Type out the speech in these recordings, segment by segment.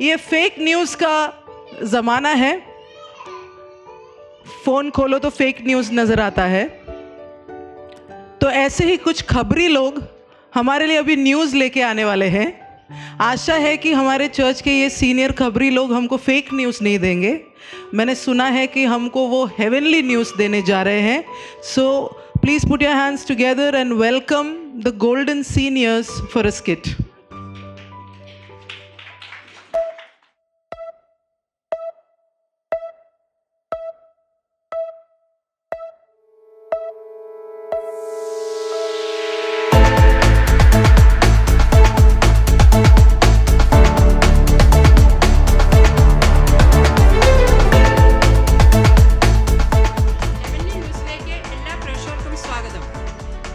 ये fake news का ज़माना है। फ़ोन खोलो तो फेक न्यूज़ नज़र आता है। तो ऐसे ही कुछ खबरी लोग हमारे लिए अभी न्यूज़ लेके आने वाले हैं। आशा है कि हमारे चर्च के ये सीनियर खबरी लोग हमको फेक न्यूज़ नहीं देंगे। मैंने सुना है कि हमको वो हेवनली न्यूज़ देने जा रहे हैं। So please put your hands together and welcome the golden seniors for a skit.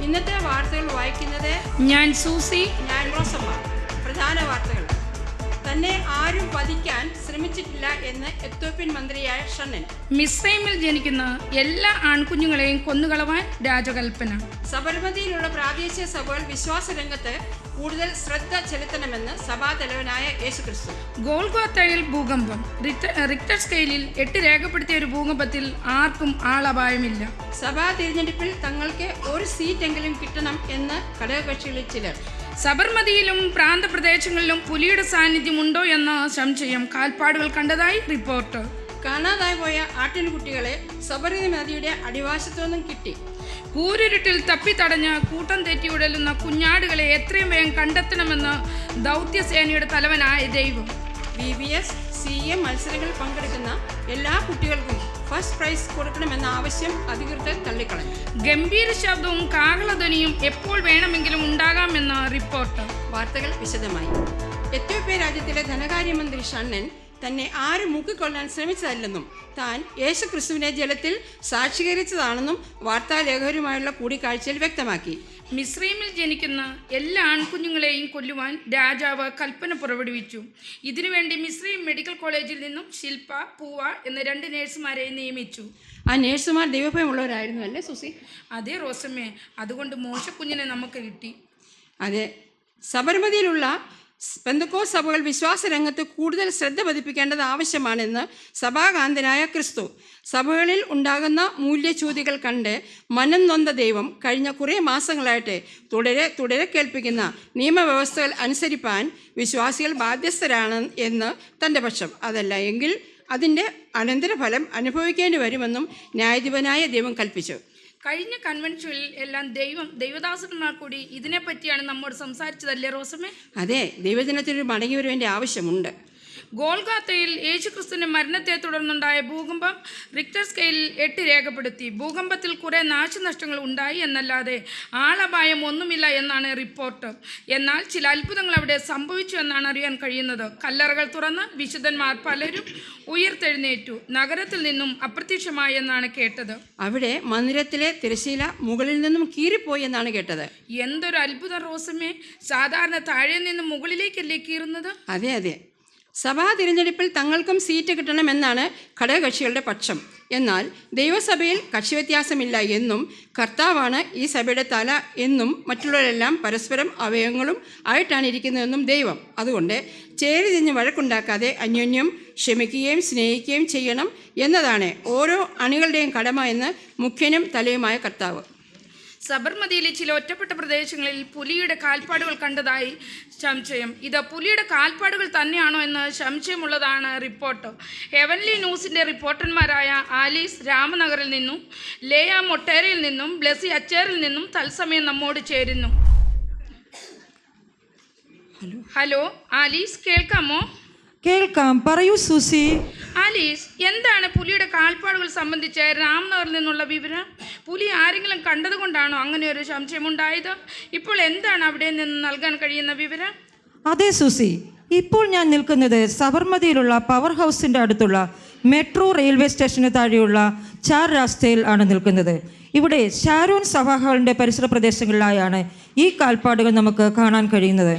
ഇന്നത്തെ വാർത്തകൾ വായിക്കുന്നത് ഞാൻ സൂസി, ഞാൻ റോസമ്മ. പ്രധാന വാർത്തകൾ. തന്നെ ആരും വധിക്കാൻ ശ്രമിച്ചിട്ടില്ല എന്ന് എത്യോപ്യൻ മന്ത്രിയായ ഷണ്ണൻ. മിസ്രൈമിൽ ജനിക്കുന്ന എല്ലാ ആൺകുഞ്ഞുങ്ങളെയും കൊന്നുകളവാൻ രാജകൽപ്പന. സബർമതിയിലുള്ള പ്രാദേശിക സഭകൾ വിശ്വാസ രംഗത്ത് കൂടുതൽ ശ്രദ്ധ ചെലുത്തണമെന്ന് സഭാതലവനായ യേശുക്രിസ്തു. ഗോൽഗോത്തയിൽ ഭൂകമ്പം. റിക്ടർ സ്കെയിലിൽ 8 രേഖപ്പെടുത്തിയ ഒരു ഭൂകമ്പത്തിൽ ആർക്കും ആളപായമില്ല. സഭാ തിരഞ്ഞെടുപ്പിൽ തങ്ങൾക്ക് ഒരു സീറ്റെങ്കിലും കിട്ടണം എന്ന് ഘടകകക്ഷികളിൽ ചിലർ. സബർമതിയിലും പ്രാന്തപ്രദേശങ്ങളിലും പുലിയുടെ സാന്നിധ്യമുണ്ടോ എന്ന സംശയം. കാൽപ്പാടുകൾ കണ്ടതായി റിപ്പോർട്ട്. കാണാതായി പോയ ആട്ടിൻകുട്ടികളെ സബർമതി നദിയുടെ അടിവാശത്തു നിന്നും കിട്ടി. കൂരിരുട്ടിൽ തപ്പിത്തടഞ്ഞ് കൂട്ടം തെറ്റി ഉടലുന്ന കുഞ്ഞാടുകളെ എത്രയും വേഗം കണ്ടെത്തണമെന്ന് ദൗത്യസേനയുടെ തലവനായ ദൈവം. VBS CM മത്സരങ്ങളിൽ പങ്കെടുക്കുന്ന എല്ലാ കുട്ടികൾക്കും ഫസ്റ്റ് പ്രൈസ് കൊടുക്കണമെന്ന ആവശ്യം അധികൃതർ തള്ളിക്കളഞ്ഞു. ഗംഭീര ശബ്ദവും കാഹളധ്വനിയും എപ്പോൾ വേണമെങ്കിലും ഉണ്ടാകാമെന്ന് റിപ്പോർട്ട്. വാർത്തകൾ വിശദമായി. എത്യോപ്യ രാജ്യത്തിലെ ധനകാര്യമന്ത്രി ഷണ്ണൻ തന്നെ ആരും മുക്കിക്കൊള്ളാൻ ശ്രമിച്ചതല്ലെന്നും താൻ യേശുക്രിസ്തുവിനെ ജലത്തിൽ സാക്ഷീകരിച്ചതാണെന്നും വാർത്താലേഖകരുമായുള്ള കൂടിക്കാഴ്ചയിൽ വ്യക്തമാക്കി. മിസ്രൈമിൽ ജനിക്കുന്ന എല്ലാ ആൺകുഞ്ഞുങ്ങളെയും കൊല്ലുവാൻ രാജാവ് കൽപ്പന പുറപ്പെടുവിച്ചു. ഇതിനുവേണ്ടി മിസ്രൈം മെഡിക്കൽ കോളേജിൽ നിന്നും ശില്പ, പൂവ എന്ന 2 നേഴ്സുമാരെ നിയമിച്ചു. ആ നേഴ്സുമാർ ദൈവഭയമുള്ളവരായിരുന്നു അല്ലേ സുസി? അതേ റോസമ്മേ, അതുകൊണ്ട് മോശക്കുഞ്ഞിനെ നമുക്ക് കിട്ടി. അതെ. സബർമതിയിലുള്ള പെന്തക്കോസ്ത് സഭകൾ വിശ്വാസ രംഗത്ത് കൂടുതൽ ശ്രദ്ധ പതിപ്പിക്കേണ്ടത് ആവശ്യമാണെന്ന് സഭാകാന്തനായ ക്രിസ്തു. സഭകളിൽ ഉണ്ടാകുന്ന മൂല്യച്യൂതികൾ കണ്ട് മനം നൊന്ത ദൈവം കഴിഞ്ഞ കുറേ മാസങ്ങളായിട്ട് തുടരെ കേൾപ്പിക്കുന്ന നിയമവ്യവസ്ഥകൾ അനുസരിപ്പാൻ വിശ്വാസികൾ ബാധ്യസ്ഥരാണ് എന്ന് തൻ്റെ പക്ഷം. അതല്ല എങ്കിൽ അതിൻ്റെ അനന്തരഫലം അനുഭവിക്കേണ്ടി വരുമെന്നും ന്യായാധിപനായ ദൈവം കൽപ്പിച്ചു. കഴിഞ്ഞ കൺവെൻഷനിൽ എല്ലാം ദൈവദാസന്മാർ കൂടി ഇതിനെപ്പറ്റിയാണ് നമ്മോട് സംസാരിച്ചതല്ലേ റോസമ്മേ? അതെ, ദൈവദിനത്തിനൊരു മടങ്ങി വരുവേണ്ട ആവശ്യമുണ്ട്. ഗോൽഗാത്തയിൽ യേശുക്രിസ്തുവിന്റെ മരണത്തെ തുടർന്നുണ്ടായ ഭൂകമ്പം റിക്ടർ സ്കെയിലിൽ 8 രേഖപ്പെടുത്തി. ഭൂകമ്പത്തിൽ കുറേ നാശനഷ്ടങ്ങൾ ഉണ്ടായി എന്നല്ലാതെ ആളപായം ഒന്നുമില്ല എന്നാണ് റിപ്പോർട്ട്. എന്നാൽ ചില അത്ഭുതങ്ങൾ അവിടെ സംഭവിച്ചു എന്നാണ് അറിയാൻ കഴിയുന്നത്. കല്ലറകൾ തുറന്ന് വിശുദ്ധന്മാർ പലരും ഉയർത്തെഴുന്നേറ്റു. നഗരത്തിൽ നിന്നും അപ്രത്യക്ഷമായി എന്നാണ് കേട്ടത്. അവിടെ മന്ദിരത്തിലെ തിരശ്ശീല മുകളിൽ നിന്നും കീറിപ്പോയി എന്നാണ് കേട്ടത്. എന്തൊരു അത്ഭുതം റോസമ്മേ! സാധാരണ താഴെ നിന്നും മുകളിലേക്കല്ലേ കീറുന്നത്? അതെ അതെ. സഭാ തിരഞ്ഞെടുപ്പിൽ തങ്ങൾക്കും സീറ്റ് കിട്ടണമെന്നാണ് ഘടകകക്ഷികളുടെ പക്ഷം. എന്നാൽ ദൈവസഭയിൽ കക്ഷിവ്യത്യാസമില്ല എന്നും കർത്താവാണ് ഈ സഭയുടെ തല എന്നും മറ്റുള്ളവരെല്ലാം പരസ്പരം അവയവങ്ങളും ആയിട്ടാണ് ഇരിക്കുന്നതെന്നും ദൈവം. അതുകൊണ്ട് ചേരി തിരിഞ്ഞ് വഴക്കുണ്ടാക്കാതെ അന്യോന്യം ക്ഷമിക്കുകയും സ്നേഹിക്കുകയും ചെയ്യണം എന്നതാണ് ഓരോ അണികളുടെയും കടമ എന്ന് മുഖ്യനും തലയുമായ കർത്താവ്. സബർമതിയിലെ ചില ഒറ്റപ്പെട്ട പ്രദേശങ്ങളിൽ പുലിയുടെ കാൽപ്പാടുകൾ കണ്ടതായി സംശയം. ഇത് പുലിയുടെ കാൽപ്പാടുകൾ തന്നെയാണോ എന്ന് സംശയമുള്ളതാണ് റിപ്പോർട്ട്. ഹെവൻലി ന്യൂസിൻ്റെ റിപ്പോർട്ടർമാരായ ആലീസ് രാമനഗറിൽ നിന്നും ലേയ മൊട്ടേരയിൽ നിന്നും ബ്ലെസി അച്ചേറിൽ നിന്നും തത്സമയം നമ്മോട് ചേരുന്നു. ഹലോ ആലീസ്, കേൾക്കാമോ? കേൾക്കാം, പറയൂ സൂസി. ആലീസ്, എന്താണ് പുലിയുടെ കാൽപ്പാടുകൾ സംബന്ധിച്ച് രാംനഗറിൽ നിന്നുള്ള വിവരം? പുലി ആരെങ്കിലും കണ്ടതുകൊണ്ടാണോ അങ്ങനെ ഒരു സംശയമുണ്ടായത്? ഇപ്പോൾ എന്താണ് അവിടെ നിന്ന് നൽകാൻ കഴിയുന്ന വിവരം? അതെ സൂസി, ഇപ്പോൾ ഞാൻ നിൽക്കുന്നത് സബർമതിയിലുള്ള പവർ ഹൗസിൻ്റെ അടുത്തുള്ള മെട്രോ റെയിൽവേ സ്റ്റേഷന് താഴെയുള്ള 4 രാസ്തയിൽ ആണ് നിൽക്കുന്നത്. ഇവിടെ ഷാരോൺ സഭാ പരിസര പ്രദേശങ്ങളിലായാണ് ഈ കാൽപ്പാടുകൾ നമുക്ക് കാണാൻ കഴിയുന്നത്.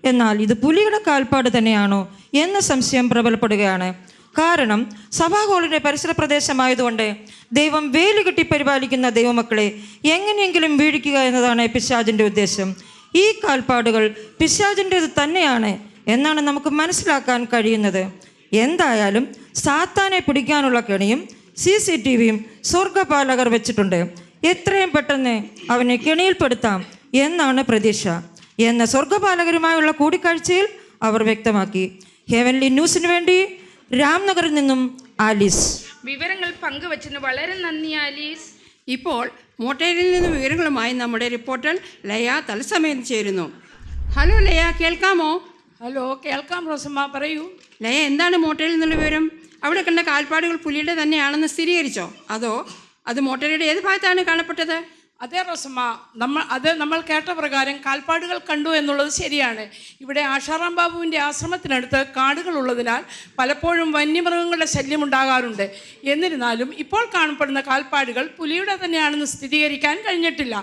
എന്നാൽ ഇത് പുലിയുടെ കാൽപ്പാട് തന്നെയാണോ എന്ന സംശയം പ്രബലപ്പെടുകയാണ്. കാരണം സഭാ ഹാളിൻ്റെ പരിസര പ്രദേശമായതുകൊണ്ട് ദൈവം വേലി കെട്ടി പരിപാലിക്കുന്ന ദൈവമക്കളെ എങ്ങനെയെങ്കിലും വീഴിക്കുക എന്നതാണ് പിശാചിൻ്റെ ഉദ്ദേശം. ഈ കാൽപ്പാടുകൾ പിശാചിൻ്റേത് തന്നെയാണ് എന്നാണ് നമുക്ക് മനസ്സിലാക്കാൻ കഴിയുന്നത്. എന്തായാലും സാത്താനെ പിടിക്കാനുള്ള കെണിയും CCTVയും സ്വർഗപാലകർ വെച്ചിട്ടുണ്ട്. എത്രയും പെട്ടെന്ന് അവനെ കെണിയിൽപ്പെടുത്താം എന്നാണ് പ്രതീക്ഷ എന്ന സ്വർഗപാലകരുമായുള്ള കൂടിക്കാഴ്ചയിൽ അവർ വ്യക്തമാക്കി. ഹെവൻലി ന്യൂസിന് വേണ്ടി രാംനഗറിൽ നിന്നും ആലീസ്. വിവരങ്ങൾ പങ്കുവച്ചതിന് വളരെ നന്ദി ആലീസ്. ഇപ്പോൾ മോട്ടേരിൽ നിന്ന് വിവരങ്ങളുമായി നമ്മുടെ റിപ്പോർട്ടർ ലയ തത്സമയം ചേരുന്നു. ഹലോ ലയ, കേൾക്കാമോ? ഹലോ, കേൾക്കാം റോസമ്മ, പറയൂ. ലയ, എന്താണ് മോട്ടേരിൽ നിന്നുള്ള വിവരം? അവിടെ കണ്ട കാൽപ്പാടുകൾ പുലിയുടെ തന്നെയാണെന്ന് സ്ഥിരീകരിച്ചോ? അതോ അത് മോട്ടേരിയുടെ ഏത് ഭാഗത്താണ് കാണപ്പെട്ടത്? അതെ റോസമ്മ, നമ്മൾ കേട്ട പ്രകാരം കാൽപ്പാടുകൾ കണ്ടു എന്നുള്ളത് ശരിയാണ്. ഇവിടെ ആശാറാം ബാബുവിൻ്റെ ആശ്രമത്തിനടുത്ത് കാടുകളുള്ളതിനാൽ പലപ്പോഴും വന്യമൃഗങ്ങളുടെ ശല്യം ഉണ്ടാകാറുണ്ട്. എന്നിരുന്നാലും ഇപ്പോൾ കാണപ്പെടുന്ന കാൽപ്പാടുകൾ പുലിയുടെ തന്നെയാണെന്ന് സ്ഥിരീകരിക്കാൻ കഴിഞ്ഞിട്ടില്ല.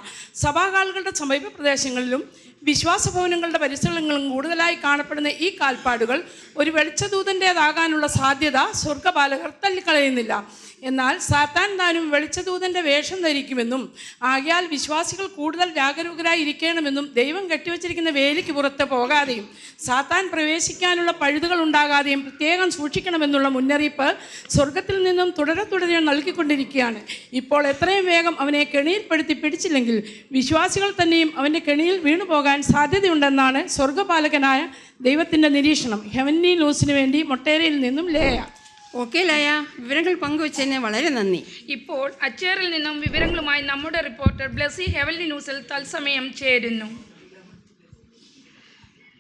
സഭാകാളുകളുടെ സമീപ പ്രദേശങ്ങളിലും വിശ്വാസഭവനങ്ങളുടെ പരിസരങ്ങളിലും കൂടുതലായി കാണപ്പെടുന്ന ഈ കാൽപ്പാടുകൾ ഒരു വെളിച്ചദൂതൻ്റേതാകാനുള്ള സാധ്യത സ്വർഗപാലകർ തള്ളിക്കളയുന്നില്ല. എന്നാൽ സാത്താൻ താനും വെളിച്ചദൂതൻ്റെ വേഷം ധരിക്കുമെന്നും ആകയാൽ വിശ്വാസികൾ കൂടുതൽ ജാഗരൂകരായി ഇരിക്കണമെന്നും ദൈവം കെട്ടിവച്ചിരിക്കുന്ന വേലിക്ക് പുറത്ത് പോകാതെയും സാത്താൻ പ്രവേശിക്കാനുള്ള പഴുതുകൾ ഉണ്ടാകാതെയും പ്രത്യേകം സൂക്ഷിക്കണമെന്നുള്ള മുന്നറിയിപ്പ് സ്വർഗത്തിൽ നിന്നും തുടരെ നൽകിക്കൊണ്ടിരിക്കുകയാണ്. ഇപ്പോൾ എത്രയും വേഗം അവനെ കെണിയിൽപ്പെടുത്തി പിടിച്ചില്ലെങ്കിൽ വിശ്വാസികൾ തന്നെയും അവൻ്റെ കെണിയിൽ വീണുപോകാൻ സാധ്യതയുണ്ടെന്നാണ് സ്വർഗപാലകനായ ദൈവത്തിൻ്റെ നിരീക്ഷണം. ഹെവൻലി ന്യൂസിന് വേണ്ടി മൊട്ടേരയിൽ നിന്നും ലേയ. ഓക്കെ ലയ, വിവരങ്ങൾ പങ്കുവച്ചതിന് വളരെ നന്ദി. ഇപ്പോൾ അച്ചേറിൽ നിന്നും വിവരങ്ങളുമായി നമ്മുടെ റിപ്പോർട്ടർ ബ്ലസി ഹെവൻലി ന്യൂസിൽ തത്സമയം ചേരുന്നു.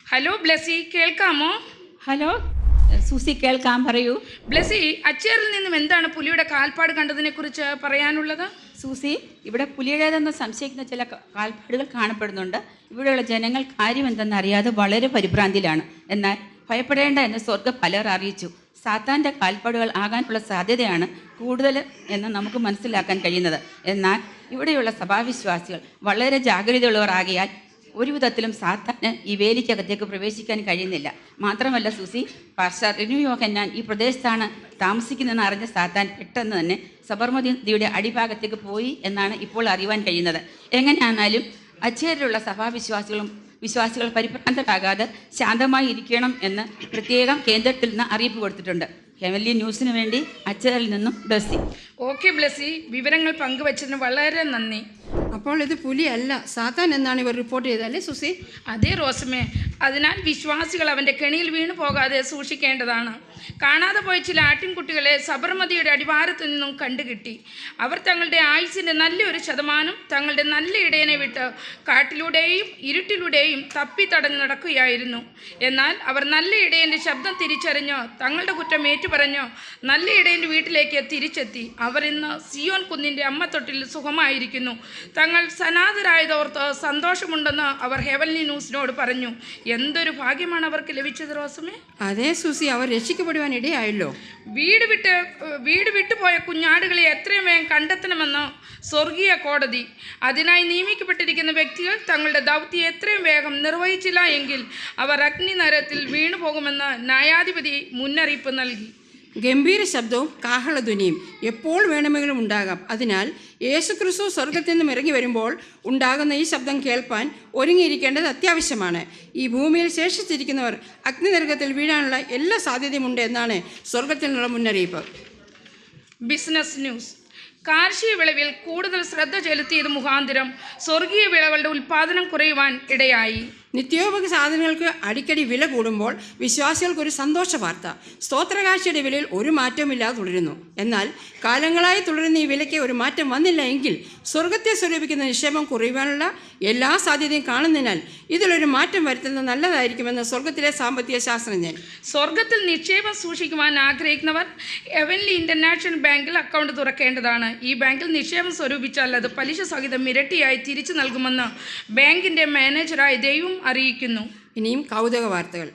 ഹലോ ബ്ലസി, കേൾക്കാമോ? ഹലോ സൂസി, കേൾക്കാം, പറയൂ. ബ്ലസി, അച്ചേറിൽ നിന്നും എന്താണ് പുലിയുടെ കാൽപ്പാട് കണ്ടതിനെ കുറിച്ച് പറയാനുള്ളത്? സൂസി, ഇവിടെ പുലിയുടേതെന്ന് സംശയിക്കുന്ന ചില കാൽപ്പാടുകൾ കാണപ്പെടുന്നുണ്ട്. ഇവിടെയുള്ള ജനങ്ങൾ കാര്യം എന്തെന്നറിയാതെ വളരെ പരിഭ്രാന്തിയിലാണ്. എന്നാൽ ഭയപ്പെടേണ്ട എന്ന് സ്വർഗ്ഗ പലർ അറിയിച്ചു. സാത്താൻ്റെ കാൽപ്പാടുകൾ ആകാനുള്ള സാധ്യതയാണ് കൂടുതൽ എന്ന് നമുക്ക് മനസ്സിലാക്കാൻ കഴിയുന്നത്. എന്നാൽ ഇവിടെയുള്ള സഭാവിശ്വാസികൾ വളരെ ജാഗ്രതയുള്ളവർ ആകിയാൽ ഒരു വിധത്തിലും സാത്താന് ഈ വേലിക്കകത്തേക്ക് പ്രവേശിക്കാൻ കഴിയുന്നില്ല. മാത്രമല്ല സൂസി, പാസ്റ്റർ റിനു യോഹന്നാൻ ഈ പ്രദേശത്താണ് താമസിക്കുന്നതെന്ന് അറിഞ്ഞ സാത്താൻ പെട്ടെന്ന് തന്നെ സബർമതി നദിയുടെ അടിഭാഗത്തേക്ക് പോയി എന്നാണ് ഇപ്പോൾ അറിയുവാൻ കഴിയുന്നത്. എങ്ങനെയാണെന്നാലും അച്ചേരിലുള്ള വിശ്വാസികൾ പരിഭ്രാന്തരാകാതെ ശാന്തമായി ഇരിക്കണം എന്ന് പ്രത്യേകം കേന്ദ്രത്തിൽ നിന്ന് അറിയിപ്പ് കൊടുത്തിട്ടുണ്ട്. ഹെവൻലി ന്യൂസിന് വേണ്ടി അച്ചേരിൽ നിന്നും ബ്ലസി. ഓക്കെ ബ്ലസി, വിവരങ്ങൾ പങ്കുവച്ചതിന് വളരെ നന്ദി. അപ്പോൾ ഇത് പുലിയല്ല, സാത്താൻ എന്നാണ് ഇവർ റിപ്പോർട്ട് ചെയ്തല്ലേ സുസി? അതേ റോസമേ, അതിനാൽ വിശ്വാസികൾ അവൻ്റെ കെണിയിൽ വീണു പോകാതെ സൂക്ഷിക്കേണ്ടതാണ്. കാണാതെ പോയ ചില ആട്ടിൻകുട്ടികളെ സബർമതിയുടെ അടിവാരത്തു നിന്നും കണ്ടുകിട്ടി. അവർ തങ്ങളുടെ ആയുസിൻ്റെ നല്ലൊരു ശതമാനം തങ്ങളുടെ നല്ല ഇടയനെ വിട്ട് കാട്ടിലൂടെയും ഇരുട്ടിലൂടെയും തപ്പിത്തടഞ്ഞ് നടക്കുകയായിരുന്നു. എന്നാൽ അവർ നല്ല ഇടയൻ്റെ ശബ്ദം തിരിച്ചറിഞ്ഞ് തങ്ങളുടെ കുറ്റം ഏറ്റുപറഞ്ഞ് നല്ല ഇടയൻ്റെ വീട്ടിലേക്ക് തിരിച്ചെത്തി. അവർ ഇന്ന് സിയോൻ കുന്നിൻ്റെ അമ്മത്തൊട്ടിൽ സുഖമായിരിക്കുന്നു. തങ്ങൾ സനാതരായതോർത്ത് സന്തോഷമുണ്ടെന്ന് അവർ ഹെവൻലി ന്യൂസിനോട് പറഞ്ഞു. എന്തൊരു ഭാഗ്യമാണ് അവർക്ക് ലഭിച്ചത് റോസമേ. അതേ സൂസി, അവർ രക്ഷിക്കപ്പെടുവാൻ ഇടയായല്ലോ. വീട് വിട്ടുപോയ കുഞ്ഞാടുകളെ എത്രയും വേഗം കണ്ടെത്തണമെന്ന് സ്വർഗീയ കോടതി. അതിനായി നിയമിക്കപ്പെട്ടിരിക്കുന്ന വ്യക്തികൾ തങ്ങളുടെ ദൗത്യം എത്രയും വേഗം നിർവഹിച്ചില്ല എങ്കിൽ അവർ അഗ്നിനരകത്തിൽ വീണുപോകുമെന്ന് ന്യായാധിപതി മുന്നറിയിപ്പ് നൽകി. ഗംഭീര ശബ്ദവും കാഹളധ്വനിയും എപ്പോൾ വേണമെങ്കിലും ഉണ്ടാകാം. അതിനാൽ യേശുക്രിസ്തു സ്വർഗത്തിൽ നിന്നും ഇറങ്ങി വരുമ്പോൾ ഉണ്ടാകുന്ന ഈ ശബ്ദം കേൾപ്പാൻ ഒരുങ്ങിയിരിക്കേണ്ടത് അത്യാവശ്യമാണ്. ഈ ഭൂമിയിൽ ശേഷിച്ചിരിക്കുന്നവർ അഗ്നിനരകത്തിൽ വീഴാനുള്ള എല്ലാ സാധ്യതയുമുണ്ട് എന്നാണ് സ്വർഗത്തിൽ നിന്നുള്ള മുന്നറിയിപ്പ്. Business news. കാർഷിക വിളവിൽ കൂടുതൽ ശ്രദ്ധ ചെലുത്തിയത് മുഖാന്തരം സ്വർഗീയ വിളകളുടെ ഉൽപ്പാദനം കുറയുവാൻ ഇടയായി. നിത്യോപക സാധനങ്ങൾക്ക് അടിക്കടി വില കൂടുമ്പോൾ വിശ്വാസികൾക്കൊരു സന്തോഷ വാർത്ത. സ്തോത്രകാഴ്ചയുടെ വിലയിൽ ഒരു മാറ്റവുമില്ലാതെ തുടരുന്നു. എന്നാൽ കാലങ്ങളായി തുടരുന്ന ഈ വിലയ്ക്ക് ഒരു മാറ്റം വന്നില്ല എങ്കിൽ സ്വർഗത്തെ സ്വരൂപിക്കുന്ന നിക്ഷേപം കുറയുവാനുള്ള എല്ലാ സാധ്യതയും കാണുന്നതിനാൽ ഇതിലൊരു മാറ്റം വരുത്തുന്നത് നല്ലതായിരിക്കുമെന്ന് സ്വർഗത്തിലെ സാമ്പത്തിക ശാസ്ത്രജ്ഞൻ. സ്വർഗത്തിൽ നിക്ഷേപം സൂക്ഷിക്കുവാൻ ആഗ്രഹിക്കുന്നവർ ഹെവൻലി ഇന്റർനാഷണൽ ബാങ്കിൽ അക്കൗണ്ട് തുറക്കേണ്ടതാണ്. ഈ ബാങ്കിൽ നിക്ഷേപം സ്വരൂപിച്ചാൽ അത് പലിശ സഹിതം ഇരട്ടിയായി തിരിച്ചു നൽകുമെന്ന് ബാങ്കിൻ്റെ മാനേജറായ ദൈവം അറിയിക്കുന്നു. ഇനിയും കൗതുക വാർത്തകൾ.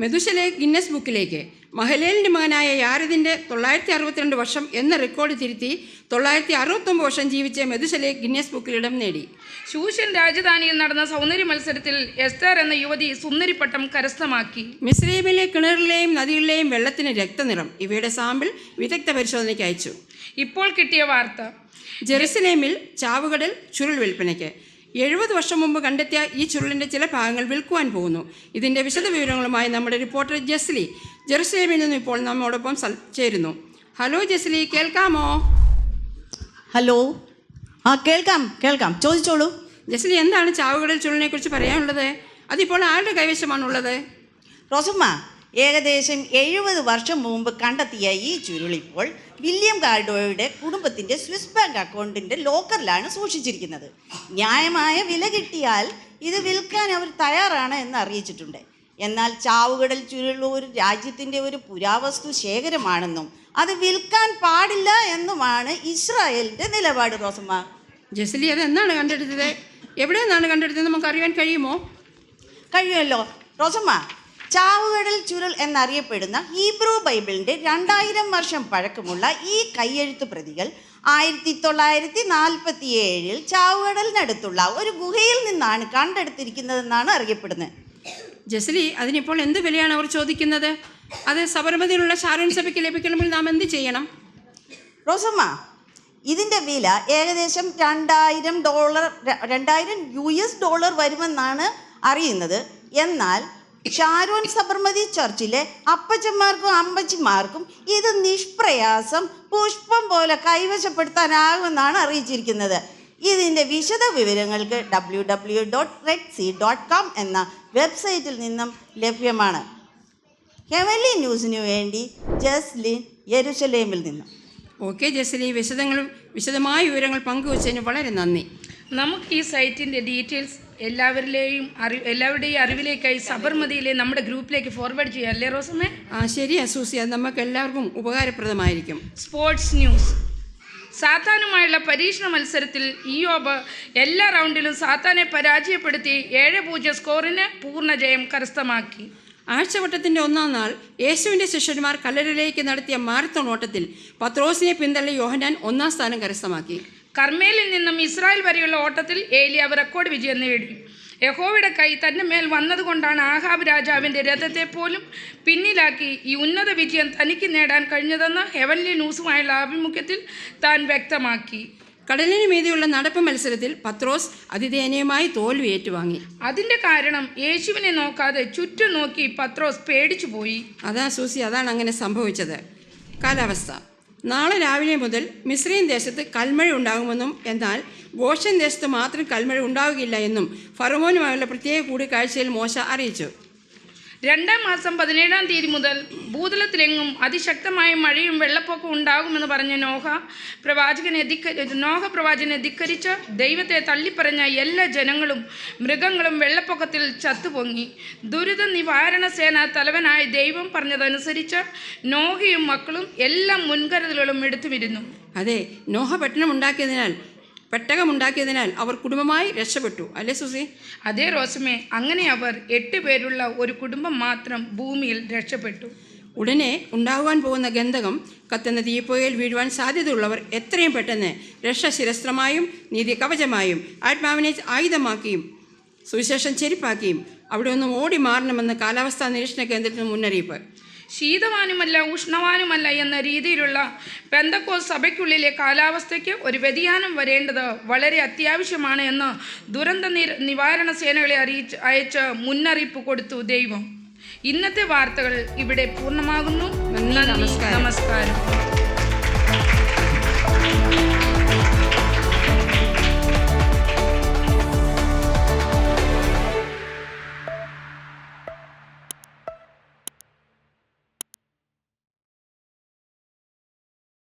മെതുശലേക്ക് ഗിന്നസ് ബുക്കിലേക്ക് മഹലേലിൻ്റെ മകനായ യാരദിൻ്റെ 962 വർഷം എന്ന റെക്കോർഡ് തിരുത്തി 969 വർഷം ജീവിച്ച മെതുശലേക്ക് ഗിന്നസ് ബുക്കിൽ ഇടം നേടി. ശൂഷൻ രാജധാനിയിൽ നടന്ന സൗന്ദര്യ മത്സരത്തിൽ എസ്തർ എന്ന യുവതി സുന്ദരിപ്പട്ടം കരസ്ഥമാക്കി. മിസ്രൈമിലെ കിണറിലെയും നദികളിലെയും വെള്ളത്തിന് രക്തനിറം. ഇവയുടെ സാമ്പിൾ വിദഗ്ധ പരിശോധനയ്ക്ക് അയച്ചു. ഇപ്പോൾ കിട്ടിയ വാർത്ത. ജെറുസലേമിൽ ചാവുകടൽ ചുരുൾ വിൽപ്പനയ്ക്ക്. 70 വർഷം മുമ്പ് കണ്ടെത്തിയ ഈ ചുരുളിൻ്റെ ചില ഭാഗങ്ങൾ വിൽക്കുവാൻ പോകുന്നു. ഇതിൻ്റെ വിശദ വിവരങ്ങളുമായി നമ്മുടെ റിപ്പോർട്ടർ ജെസ്ലി ജെറുസലേമിൽ നിന്നും ഇപ്പോൾ നമ്മോടൊപ്പം ചേരുന്നു. ഹലോ ജെസ്ലി, കേൾക്കാമോ? ഹലോ, കേൾക്കാം, ചോദിച്ചോളൂ. ജെസ്ലി, എന്താണ് ചാവുകടൽ ചുരുളിനെ കുറിച്ച് പറയാനുള്ളത്? അതിപ്പോൾ ആരുടെ കൈവശമാണുള്ളത്? റോസമ്മ, ഏകദേശം 70 വർഷം മുമ്പ് കണ്ടെത്തിയ ഈ ചുരുളിപ്പോൾ വില്യം ഗാർഡോയുടെ കുടുംബത്തിൻ്റെ സ്വിസ് ബാങ്ക് അക്കൗണ്ടിൻ്റെ ലോക്കറിലാണ് സൂക്ഷിച്ചിരിക്കുന്നത്. ന്യായമായ വില കിട്ടിയാൽ ഇത് വിൽക്കാൻ അവർ തയ്യാറാണ് എന്ന് അറിയിച്ചിട്ടുണ്ട്. എന്നാൽ ചാവുകടൽ ചുരുൾ ഒരു രാജ്യത്തിൻ്റെ ഒരു പുരാവസ്തു ശേഖരമാണെന്നും അത് വിൽക്കാൻ പാടില്ല എന്നുമാണ് ഇസ്രായേലിൻ്റെ നിലപാട്. റോസമ്മ, ജെസ്ലി, അത് എന്നാണ് കണ്ടെടുത്തത്? എവിടെ നിന്നാണ് കണ്ടെടുത്തത്? നമുക്ക് അറിയാൻ കഴിയുമോ? കഴിയുമല്ലോ റോസമ്മ. ചാവുകടൽ ചുരുൾ എന്നറിയപ്പെടുന്ന ഹീബ്രു ബൈബിളിൻ്റെ 2000 വർഷം പഴക്കമുള്ള ഈ കയ്യെഴുത്ത് പ്രതികൾ 1947 ചാവുകടലിനടുത്തുള്ള ഒരു ഗുഹയിൽ നിന്നാണ് കണ്ടെടുത്തിരിക്കുന്നതെന്നാണ് അറിയപ്പെടുന്നത്. ജെസ്ലി, അതിനിപ്പോൾ എന്ത് വിലയാണ് അവർ ചോദിക്കുന്നത്? അത് സബർമതിയിലുള്ള ഷാരോൺ സഭയ്ക്ക് ലഭിക്കണമെങ്കിൽ നാം എന്ത് ചെയ്യണം? റോസമ്മ, ഇതിൻ്റെ വില ഏകദേശം $2000 വരുമെന്നാണ് അറിയുന്നത്. എന്നാൽ ഷാരോൺ സബർമതി ചർച്ചിലെ അപ്പച്ചന്മാർക്കും അമ്മച്ചിമാർക്കും ഇത് നിഷ്പ്രയാസം പുഷ്പം പോലെ കൈവശപ്പെടുത്താനാകുമെന്നാണ് അറിയിച്ചിരിക്കുന്നത്. ഇതിൻ്റെ വിശദ വിവരങ്ങൾക്ക് www.redsea.com എന്ന വെബ്സൈറ്റിൽ നിന്നും ലഭ്യമാണ്. ഹെവൻലി ന്യൂസിനു വേണ്ടി ജസ്ലിൻ, യെരുശലേമിൽ നിന്നും. ഓക്കെ ജെസ്ലി, വിശദമായ വിവരങ്ങൾ പങ്കുവച്ചതിന് വളരെ നന്ദി. നമുക്ക് ഈ സൈറ്റിൻ്റെ ഡീറ്റെയിൽസ് എല്ലാവരുടെയും അറിവിലേക്കായി സബർമതിയിലെ നമ്മുടെ ഗ്രൂപ്പിലേക്ക് ഫോർവേഡ് ചെയ്യാം, അല്ലേ റോസമ്മേ? ശരിയാ സൂസി, അത് നമുക്ക് എല്ലാവർക്കും ഉപകാരപ്രദമായിരിക്കും. Sports news. സാത്താനുമായുള്ള പരീക്ഷണ മത്സരത്തിൽ ഇയ്യോബ് എല്ലാ റൗണ്ടിലും സാത്താനെ പരാജയപ്പെടുത്തി 7-0 സ്കോറിന് പൂർണ്ണ ജയം കരസ്ഥമാക്കി. ആഴ്ചവട്ടത്തിൻ്റെ 1-ാം നാൾ യേശുവിൻ്റെ ശിഷ്യന്മാർ കല്ലറിലേക്ക് നടത്തിയ മാരത്തോൺ ഓട്ടത്തിൽ പത്രോസിനെ പിന്തള്ളി യോഹന്നാൻ 1-ാം സ്ഥാനം കരസ്ഥമാക്കി. കർമ്മേലിൽ നിന്നും ഇസ്രായേൽ വരെയുള്ള ഓട്ടത്തിൽ ഏലിയാവ് റെക്കോർഡ് വിജയം നേടി. യഹോവയുടെ കൈ തൻ്റെ മേൽ വന്നതുകൊണ്ടാണ് ആഹാബ് രാജാവിൻ്റെ രഥത്തെ പോലും പിന്നിലാക്കി ഈ ഉന്നത വിജയം തനിക്ക് നേടാൻ കഴിഞ്ഞതെന്ന് ഹെവൻലി ന്യൂസുമായുള്ള ആഭിമുഖ്യത്തിൽ താൻ വ്യക്തമാക്കി. കടലിന് മീതിയുള്ള നടപ്പ് മത്സരത്തിൽ പത്രോസ് അതിദയനീയമായി തോൽവി ഏറ്റുവാങ്ങി. അതിൻ്റെ കാരണം യേശുവിനെ നോക്കാതെ ചുറ്റും നോക്കി പത്രോസ് പേടിച്ചു പോയി. സൂസി, അതാണ് അങ്ങനെ സംഭവിച്ചത്. കാലാവസ്ഥ. നാളെ രാവിലെ മുതൽ മിസ്രൈം ദേശത്ത് കൽമഴ ഉണ്ടാകുമെന്നും എന്നാൽ ഗോഷൻ ദേശത്ത് മാത്രം കൽമഴ ഉണ്ടാവുകയില്ല എന്നും ഫറവോനുമായുള്ള പ്രത്യേക കൂടിക്കാഴ്ചയിൽ മോശ അറിയിച്ചു. 2-ാം മാസം 17-ാം തീയതി മുതൽ ഭൂതലത്തിലെങ്ങും അതിശക്തമായ മഴയും വെള്ളപ്പൊക്കവും ഉണ്ടാകുമെന്ന് പറഞ്ഞ നോഹ പ്രവാചകനെ ധിക്കരിച്ച് ദൈവത്തെ തള്ളിപ്പറഞ്ഞ എല്ലാ ജനങ്ങളും മൃഗങ്ങളും വെള്ളപ്പൊക്കത്തിൽ ചത്തുപൊങ്ങി. ദുരിത നിവാരണ സേന തലവനായ ദൈവം പറഞ്ഞതനുസരിച്ച് നോഹയും മക്കളും എല്ലാ മുൻകരുതലുകളും എടുത്തുമിരുന്നു. അതെ, നോഹ പെട്ടകമുണ്ടാക്കിയതിനാൽ അവർ കുടുംബമായി രക്ഷപ്പെട്ടു, അല്ലേ സുസി? അതേ റോസമേ, അങ്ങനെ അവർ 8 പേരുള്ള ഒരു കുടുംബം മാത്രം ഭൂമിയിൽ രക്ഷപ്പെട്ടു. ഉടനെ ഉണ്ടാകുവാൻ പോകുന്ന ഗന്ധകം കത്തുന്ന തീപ്പൊയിൽ വീഴുവാൻ സാധ്യതയുള്ളവർ എത്രയും പെട്ടെന്ന് രക്ഷശിരസ്ത്രമായും നീതി കവചമായും ആത്മാവിനെ ആയുധമാക്കിയും സുവിശേഷം ചെരിപ്പാക്കിയും അവിടെ ഒന്നും ഓടി മാറണമെന്ന് കാലാവസ്ഥാ നിരീക്ഷണ കേന്ദ്രത്തിന് മുന്നറിയിപ്പ്. ശീതവാനുമല്ല ഉഷ്ണവാനുമല്ല എന്ന രീതിയിലുള്ള പെന്തക്കോസ്ത് സഭയ്ക്കുള്ളിലെ കാലാവസ്ഥയ്ക്ക് ഒരു വ്യതിയാനം വരേണ്ടത് വളരെ അത്യാവശ്യമാണ് എന്ന് ദുരന്ത നിവാരണ സേനകളെ അയച്ച് മുന്നറിയിപ്പ് കൊടുത്തു ദൈവം. ഇന്നത്തെ വാർത്തകൾ ഇവിടെ പൂർണ്ണമാകുന്നു. നന്ദി, നമസ്കാരം.